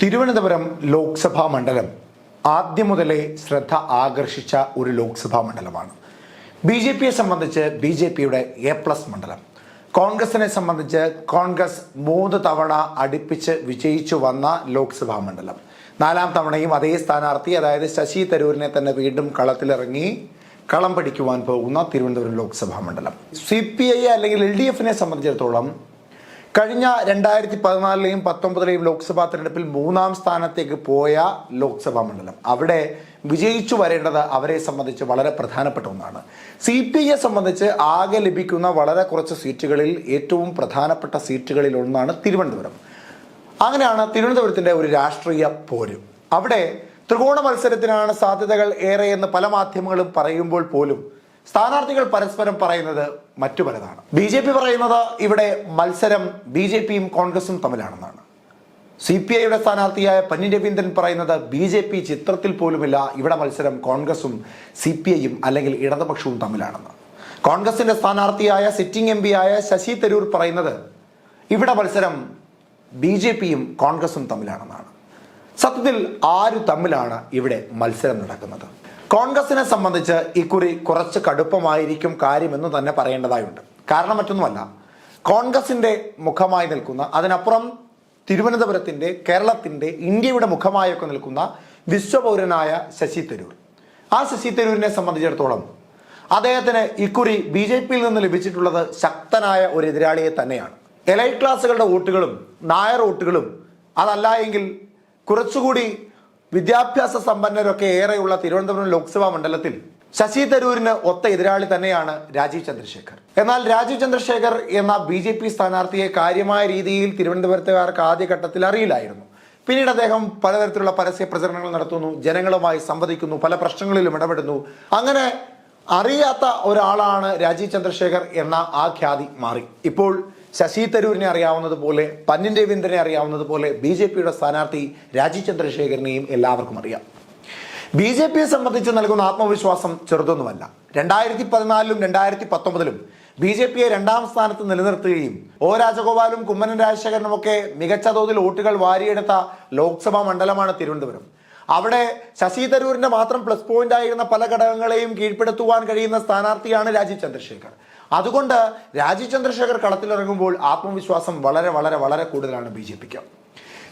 തിരുവനന്തപുരം ലോക്സഭാ മണ്ഡലം ആദ്യം മുതലേ ശ്രദ്ധ ആകർഷിച്ച ഒരു ലോക്സഭാ മണ്ഡലമാണ്. ബി.ജെ.പിയെ സംബന്ധിച്ച് ബി.ജെ.പിയുടെ A+ മണ്ഡലം, കോൺഗ്രസിനെ സംബന്ധിച്ച് കോൺഗ്രസ് 3 തവണ അടുപ്പിച്ച് വിജയിച്ചു വന്ന ലോക്സഭാ മണ്ഡലം. 4ാം തവണയും അതേ സ്ഥാനാർത്ഥി, അതായത് ശശി തരൂരിനെ തന്നെ വീണ്ടും കളത്തിലിറങ്ങി കളം പിടിക്കുവാൻ പോകുന്ന തിരുവനന്തപുരം ലോക്സഭാ മണ്ഡലം. CPI അല്ലെങ്കിൽ LDFനെ സംബന്ധിച്ചിടത്തോളം കഴിഞ്ഞ 2014ലെയും 2019ലെയും ലോക്സഭാ തെരഞ്ഞെടുപ്പിൽ 3ാം സ്ഥാനത്തേക്ക് പോയ ലോക്സഭാ മണ്ഡലം. അവിടെ വിജയിച്ചു വരേണ്ടത് അവരെ സംബന്ധിച്ച് വളരെ പ്രധാനപ്പെട്ട ഒന്നാണ്. CPIയെ സംബന്ധിച്ച് ആകെ ലഭിക്കുന്ന വളരെ കുറച്ച് സീറ്റുകളിൽ ഏറ്റവും പ്രധാനപ്പെട്ട സീറ്റുകളിൽ ഒന്നാണ് തിരുവനന്തപുരം. അങ്ങനെയാണ് തിരുവനന്തപുരത്തിൻ്റെ ഒരു രാഷ്ട്രീയ പോര്. അവിടെ ത്രികോണ മത്സരത്തിനാണ് സാധ്യതകൾ ഏറെ എന്ന് പല മാധ്യമങ്ങളും പറയുമ്പോൾ പോലും സ്ഥാനാർത്ഥികൾ പരസ്പരം പറയുന്നത് മറ്റു പലതാണ്. BJP പറയുന്നത് ഇവിടെ മത്സരം BJPയും കോൺഗ്രസും തമ്മിലാണെന്നാണ്. CPIയുടെ സ്ഥാനാർത്ഥിയായ പന്ന്യൻ രവീന്ദ്രൻ പറയുന്നത് BJP ചിത്രത്തിൽ പോലുമില്ല, ഇവിടെ മത്സരം കോൺഗ്രസും CPIയും അല്ലെങ്കിൽ ഇടതുപക്ഷവും തമ്മിലാണെന്ന്. കോൺഗ്രസിന്റെ സ്ഥാനാർത്ഥിയായ സിറ്റിംഗ് MP ആയ ശശി തരൂർ പറയുന്നത് ഇവിടെ മത്സരം BJPയും കോൺഗ്രസും തമ്മിലാണെന്നാണ്. സത്യത്തിൽ ആര് തമ്മിലാണ് ഇവിടെ മത്സരം നടക്കുന്നത്? കോൺഗ്രസിനെ സംബന്ധിച്ച് ഇക്കുറി കുറച്ച് കടുപ്പമായിരിക്കും കാര്യമെന്ന് തന്നെ പറയേണ്ടതായുണ്ട്. കാരണം മറ്റൊന്നുമല്ല, കോൺഗ്രസിന്റെ മുഖമായി നിൽക്കുന്ന, അതിനപ്പുറം തിരുവനന്തപുരത്തിന്റെ, കേരളത്തിന്റെ, ഇന്ത്യയുടെ മുഖമായൊക്കെ നിൽക്കുന്ന വിശ്വപൗരനായ ശശി തരൂർ. ആ ശശി തരൂരിനെ സംബന്ധിച്ചിടത്തോളം അദ്ദേഹത്തിന് ഇക്കുറി BJPയിൽ നിന്ന് ലഭിച്ചിട്ടുള്ളത് ശക്തനായ ഒരു എതിരാളിയെ തന്നെയാണ്. എലൈറ്റ് ക്ലാസുകളുടെ വോട്ടുകളും നായർ വോട്ടുകളും, അതല്ല എങ്കിൽ കുറച്ചുകൂടി വിദ്യാഭ്യാസ സമ്പന്നരൊക്കെ ഏറെയുള്ള തിരുവനന്തപുരം ലോക്സഭാ മണ്ഡലത്തിൽ ശശി തരൂരിന് ഒത്ത എതിരാളി തന്നെയാണ് രാജീവ് ചന്ദ്രശേഖർ. എന്നാൽ രാജീവ് ചന്ദ്രശേഖർ എന്ന BJP സ്ഥാനാർത്ഥിയെ കാര്യമായ രീതിയിൽ തിരുവനന്തപുരത്തുകാർക്ക് ആദ്യഘട്ടത്തിൽ അറിയില്ലായിരുന്നു. പിന്നീട് അദ്ദേഹം പലതരത്തിലുള്ള പരസ്യ പ്രചരണങ്ങൾ നടത്തുന്നു, ജനങ്ങളുമായി സംവദിക്കുന്നു, പല പ്രശ്നങ്ങളിലും ഇടപെടുന്നു. അങ്ങനെ അറിയാത്ത ഒരാളാണ് രാജീവ് ചന്ദ്രശേഖർ എന്ന ആ ഖ്യാതി മാറി. ഇപ്പോൾ ശശി തരൂരിനെ അറിയാവുന്നതുപോലെ, പന്ന്യൻ രവീന്ദ്രനെ അറിയാവുന്നതുപോലെ BJPയുടെ സ്ഥാനാർത്ഥി രാജീവ് ചന്ദ്രശേഖരനെയും എല്ലാവർക്കും അറിയാം. BJPയെ സംബന്ധിച്ച് നൽകുന്ന ആത്മവിശ്വാസം ചെറുതൊന്നുമല്ല. 2014ലും 2019ലും BJPയെ 2ാം സ്ഥാനത്ത് നിലനിർത്തുകയും O രാജഗോപാലും കുമ്മനം രാജശേഖരനും ഒക്കെ മികച്ച തോതിൽ വോട്ടുകൾ വാരിയെടുത്ത ലോക്സഭാ മണ്ഡലമാണ് തിരുവനന്തപുരം. അവിടെ ശശി തരൂരിന്റെ മാത്രം പ്ലസ് പോയിന്റ് ആയിരുന്ന പല ഘടകങ്ങളെയും കീഴ്പ്പെടുത്തുവാൻ കഴിയുന്ന സ്ഥാനാർത്ഥിയാണ് രാജീവ് ചന്ദ്രശേഖർ. അതുകൊണ്ട് രാജീവ് ചന്ദ്രശേഖർ കളത്തിലിറങ്ങുമ്പോൾ ആത്മവിശ്വാസം വളരെ വളരെ വളരെ കൂടുതലാണ് BJPക്ക്.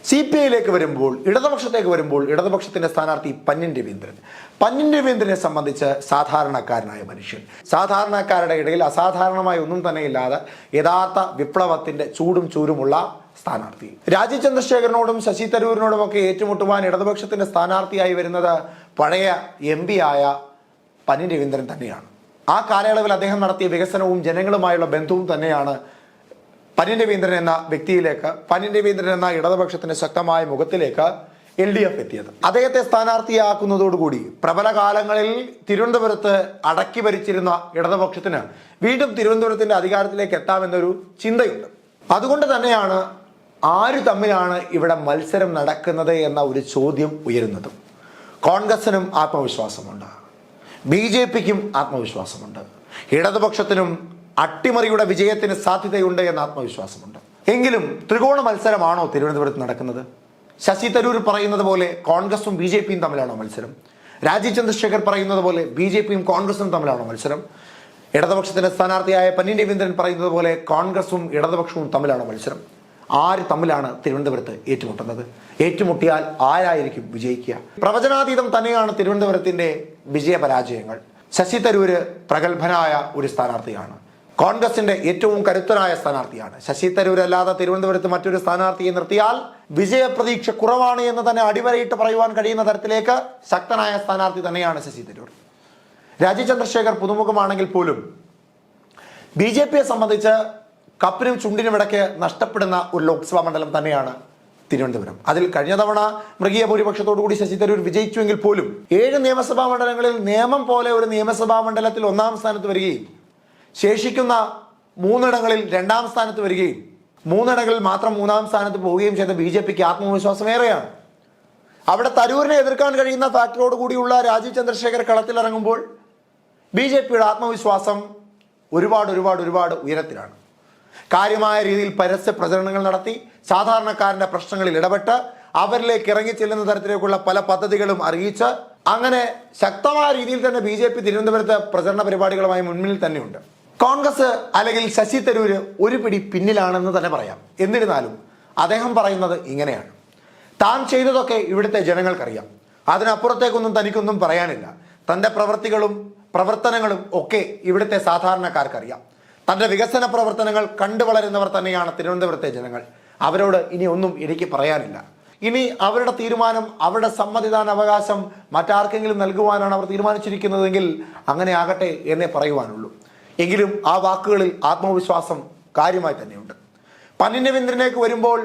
CPIയിലേക്ക് വരുമ്പോൾ, ഇടതുപക്ഷത്തേക്ക് വരുമ്പോൾ, ഇടതുപക്ഷത്തിന്റെ സ്ഥാനാർത്ഥി പന്ന്യൻ രവീന്ദ്രൻ. പന്ന്യൻ രവീന്ദ്രനെ സംബന്ധിച്ച് സാധാരണക്കാരനായ മനുഷ്യൻ, സാധാരണക്കാരുടെ ഇടയിൽ അസാധാരണമായി ഒന്നും തന്നെ ഇല്ലാതെ യഥാർത്ഥ വിപ്ലവത്തിന്റെ ചൂടും ചൂരുമുള്ള സ്ഥാനാർത്ഥി. രാജീവ് ചന്ദ്രശേഖരനോടും ശശി തരൂരിനോടും ഒക്കെ ഏറ്റുമുട്ടുവാൻ ഇടതുപക്ഷത്തിന്റെ സ്ഥാനാർത്ഥിയായി വരുന്നത് പഴയ MP ആയ പന്ന്യൻ രവീന്ദ്രൻ തന്നെയാണ്. ആ കാലയളവിൽ അദ്ദേഹം നടത്തിയ വികസനവും ജനങ്ങളുമായുള്ള ബന്ധവും തന്നെയാണ് പന്ന്യൻ രവീന്ദ്രൻ എന്ന വ്യക്തിയിലേക്ക്, പന്ന്യൻ രവീന്ദ്രൻ എന്ന ഇടതുപക്ഷത്തിന്റെ ശക്തമായ മുഖത്തിലേക്ക് LDF എത്തിയത്. അദ്ദേഹത്തെ സ്ഥാനാർത്ഥിയാക്കുന്നതോടുകൂടി പ്രബല കാലങ്ങളിൽ തിരുവനന്തപുരത്ത് അടക്കി ഭരിച്ചിരുന്ന ഇടതുപക്ഷത്തിന് വീണ്ടും തിരുവനന്തപുരത്തിന്റെ അധികാരത്തിലേക്ക് എത്താമെന്നൊരു ചിന്തയുണ്ട്. അതുകൊണ്ട് തന്നെയാണ് ആര് തമ്മിലാണ് ഇവിടെ മത്സരം നടക്കുന്നത് എന്ന ഒരു ചോദ്യം ഉയരുന്നതും. കോൺഗ്രസിനും ആത്മവിശ്വാസമുണ്ട്, BJPക്കും ആത്മവിശ്വാസമുണ്ട്, ഇടതുപക്ഷത്തിനും അട്ടിമറിയുടെ വിജയത്തിന് സാധ്യതയുണ്ട് എന്ന ആത്മവിശ്വാസമുണ്ട്. എങ്കിലും ത്രികോണ മത്സരമാണോ തിരുവനന്തപുരത്ത് നടക്കുന്നത്? ശശി തരൂർ പറയുന്നത് പോലെ കോൺഗ്രസും BJPയും തമ്മിലാണോ മത്സരം? രാജീവ് ചന്ദ്രശേഖർ പറയുന്നത് പോലെ BJPയും കോൺഗ്രസും തമ്മിലാണോ മത്സരം? ഇടതുപക്ഷത്തിന്റെ സ്ഥാനാർത്ഥിയായ പന്ന്യൻ രവീന്ദ്രൻ പറയുന്നത് പോലെ കോൺഗ്രസും ഇടതുപക്ഷവും തമ്മിലാണോ മത്സരം? ആര് തമ്മിലാണ് തിരുവനന്തപുരത്ത് ഏറ്റുമുട്ടുന്നത്? ഏറ്റുമുട്ടിയാൽ ആരായിരിക്കും വിജയിക്കുക? പ്രവചനാതീതം തന്നെയാണ് തിരുവനന്തപുരത്തിന്റെ വിജയപരാജയങ്ങൾ. ശശി തരൂര് പ്രഗത്ഭനായ ഒരു സ്ഥാനാർത്ഥിയാണ്, കോൺഗ്രസിന്റെ ഏറ്റവും കരുത്തനായ സ്ഥാനാർത്ഥിയാണ്. ശശി തരൂർ അല്ലാതെ തിരുവനന്തപുരത്ത് മറ്റൊരു സ്ഥാനാർത്ഥിയെ നിർത്തിയാൽ വിജയപ്രതീക്ഷ കുറവാണ് എന്ന് തന്നെ അടിവരയിട്ട് പറയുവാൻ കഴിയുന്ന തരത്തിലേക്ക് ശക്തനായ സ്ഥാനാർത്ഥി തന്നെയാണ് ശശി തരൂർ. രാജീവ് ചന്ദ്രശേഖർ പുതുമുഖമാണെങ്കിൽ പോലും BJPയെ സംബന്ധിച്ച് കപ്പിനും ചുണ്ടിനും ഇടയ്ക്ക് നഷ്ടപ്പെടുന്ന ഒരു ലോക്സഭാ മണ്ഡലം തന്നെയാണ് തിരുവനന്തപുരം. അതിൽ കഴിഞ്ഞ തവണ മൃഗീയ ഭൂരിപക്ഷത്തോടുകൂടി ശശി തരൂർ വിജയിച്ചുവെങ്കിൽ പോലും 7 നിയമസഭാ മണ്ഡലങ്ങളിൽ നിയമം പോലെ ഒരു നിയമസഭാ മണ്ഡലത്തിൽ 1ാം സ്ഥാനത്ത് വരികയും ശേഷിക്കുന്ന 3 ഇടങ്ങളിൽ 2ാം സ്ഥാനത്ത് വരികയും 3 ഇടങ്ങളിൽ മാത്രം 3ാം സ്ഥാനത്ത് പോവുകയും ചെയ്ത BJPക്ക് ആത്മവിശ്വാസം ഏറെയാണ്. അവിടെ തരൂരിനെ എതിർക്കാൻ കഴിയുന്ന ഫാക്ടറോട് കൂടിയുള്ള രാജീവ് ചന്ദ്രശേഖർ കളത്തിലിറങ്ങുമ്പോൾ BJPയുടെ ആത്മവിശ്വാസം ഒരുപാട് ഉയരത്തിലാണ്. കാര്യമായ രീതിയിൽ പരസ്യ പ്രചരണങ്ങൾ നടത്തി സാധാരണക്കാരന്റെ പ്രശ്നങ്ങളിൽ ഇടപെട്ട് അവരിലേക്ക് ഇറങ്ങി ചെല്ലുന്ന തരത്തിലേക്കുള്ള പല പദ്ധതികളും അറിയിച്ച് അങ്ങനെ ശക്തമായ രീതിയിൽ തന്നെ BJP തിരുവനന്തപുരത്ത് പ്രചരണ പരിപാടികളുമായി മുന്നിൽ തന്നെയുണ്ട്. കോൺഗ്രസ് അല്ലെങ്കിൽ ശശി തരൂര് ഒരു പിടി പിന്നിലാണെന്ന് തന്നെ പറയാം. എന്നിരുന്നാലും അദ്ദേഹം പറയുന്നത് ഇങ്ങനെയാണ്: താൻ ചെയ്തതൊക്കെ ഇവിടുത്തെ ജനങ്ങൾക്കറിയാം, അതിനപ്പുറത്തേക്കൊന്നും തനിക്കൊന്നും പറയാനില്ല. തൻ്റെ പ്രവർത്തനങ്ങളും ഒക്കെ ഇവിടുത്തെ സാധാരണക്കാർക്കറിയാം. തൻ്റെ വികസന പ്രവർത്തനങ്ങൾ കണ്ടു വളരുന്നവർ തന്നെയാണ് തിരുവനന്തപുരത്തെ ജനങ്ങൾ. അവരോട് ഇനി ഒന്നും എനിക്ക് പറയാനില്ല. ഇനി അവരുടെ തീരുമാനം, അവരുടെ സമ്മതിദാന അവകാശം മറ്റാർക്കെങ്കിലും നൽകുവാനാണ് അവർ തീരുമാനിച്ചിരിക്കുന്നതെങ്കിൽ അങ്ങനെ ആകട്ടെ എന്നേ പറയുവാനുള്ളൂ. എങ്കിലും ആ വാക്കുകളിൽ ആത്മവിശ്വാസം കാര്യമായി തന്നെയുണ്ട്. പന്ന്യൻ രവീന്ദ്രനിലേക്ക് വരുമ്പോൾ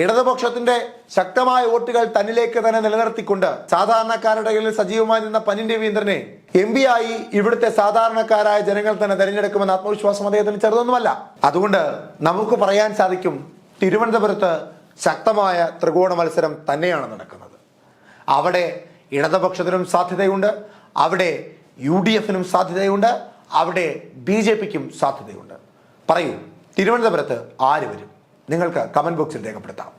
ഇടതുപക്ഷത്തിന്റെ ശക്തമായ വോട്ടുകൾ തന്നിലേക്ക് തന്നെ നിലനിർത്തിക്കൊണ്ട് സാധാരണക്കാരുടെ ഇടയിൽ സജീവമായി നിന്ന പന്ന്യൻ രവീന്ദ്രനെ MP ആയി ഇവിടുത്തെ സാധാരണക്കാരായ ജനങ്ങൾ തന്നെ തെരഞ്ഞെടുക്കുമെന്ന ആത്മവിശ്വാസം അദ്ദേഹത്തിന് ചെറുതൊന്നുമല്ല. അതുകൊണ്ട് നമുക്ക് പറയാൻ സാധിക്കും, തിരുവനന്തപുരത്ത് ശക്തമായ ത്രികോണ മത്സരം തന്നെയാണ് നടക്കുന്നത്. അവിടെ ഇടതുപക്ഷത്തിനും സാധ്യതയുണ്ട്, അവിടെ UDFനും സാധ്യതയുണ്ട്, അവിടെ BJPക്കും സാധ്യതയുണ്ട്. പറയൂ, തിരുവനന്തപുരത്ത് ആര് വരും? നിങ്ങൾക്ക് കമന്റ് ബോക്സിൽ രേഖപ്പെടുത്താം.